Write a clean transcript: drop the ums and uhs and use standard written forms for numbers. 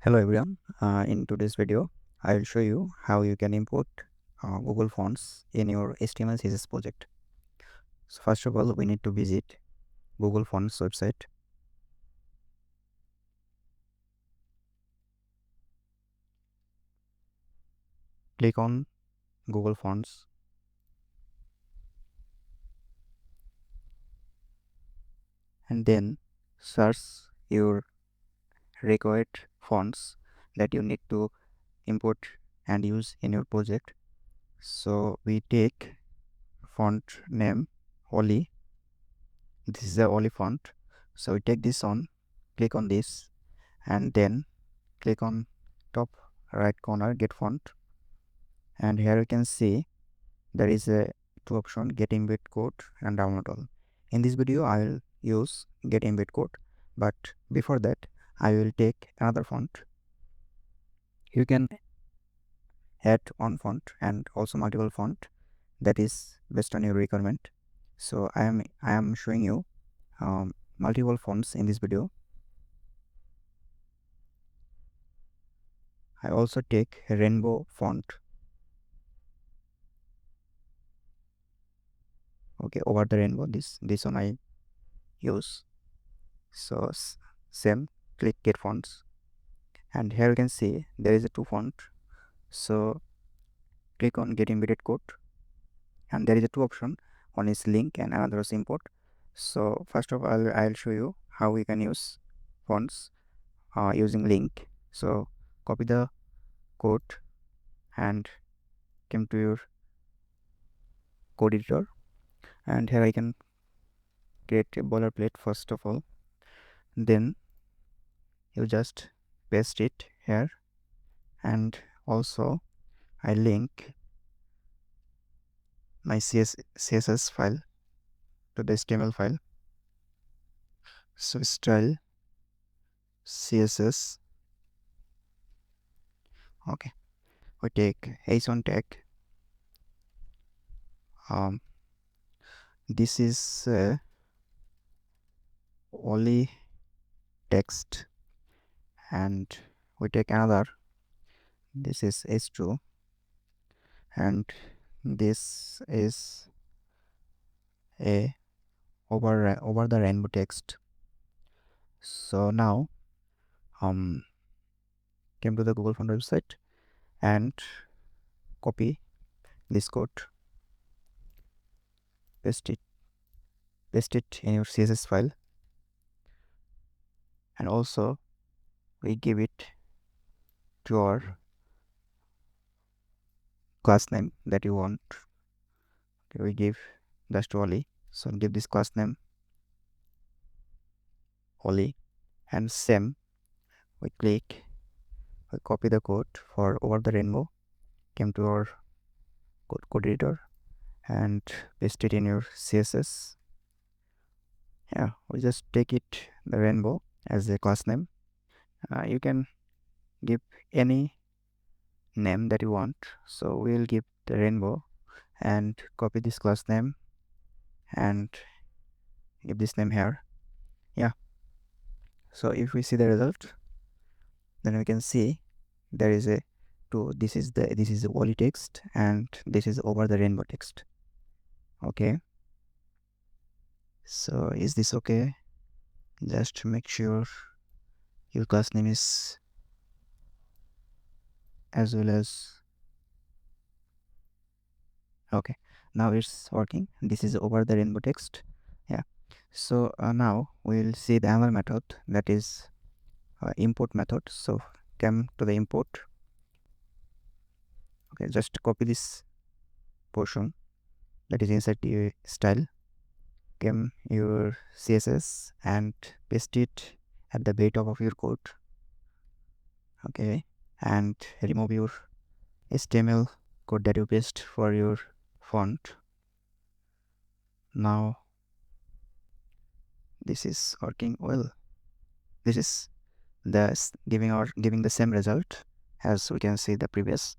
Hello everyone. In today's video, I will show you how you can import Google Fonts in your HTML CSS project. So first of all, we need to visit Google Fonts website. Click on Google Fonts. And then search your required fonts that you need to import and use in your project. So we take font name Oli. This is the Oli font. So we take this on, click on this, and then click on top right corner get font, and here you can see there is a two option, get embed code and download all. In this video I will use get embed code, but before that I will take another font. You can add one font and also multiple font, that is based on your requirement. So I am showing you multiple fonts in this video. I also take rainbow font. Okay, over the rainbow, this one I use. So same, click get fonts, and here you can see there is a two font. So click on get embedded code, and there is a two option, one is link and another is import. So first of all I'll show you how we can use fonts using link. So copy the code and come to your code editor, and here I can create a boilerplate first of all. Then you just paste it here, and also I link my CSS file to the HTML file. So style CSS. Okay, we take h1 tag. This is only text, and we take another, this is h2, and this is a over the rainbow text. So now came to the Google Font website and copy this code, paste it in your CSS file, and also we give it to our class name that you want. Okay, we give just Oli, so give this class name Oli, and same, we copy the code for over the rainbow, came to our code editor and paste it in your CSS. Yeah, we just take it the rainbow as a class name. You can give any name that you want, so we'll give the rainbow and copy this class name and give this name here. Yeah, so if we see the result, then we can see there is a two, this is the Oli text and this is over the rainbow text. Okay, so is this okay? Just make sure your class name is as well as okay. Now it's working. This is over the rainbow text. Yeah, so now we'll see the another method, that is import method. So come to the import. Okay, just copy this portion that is inside the style, come your CSS and paste it at the very top of your code. Okay, and remove your HTML code that you paste for your font. Now this is working well. This is giving the same result as we can see the previous.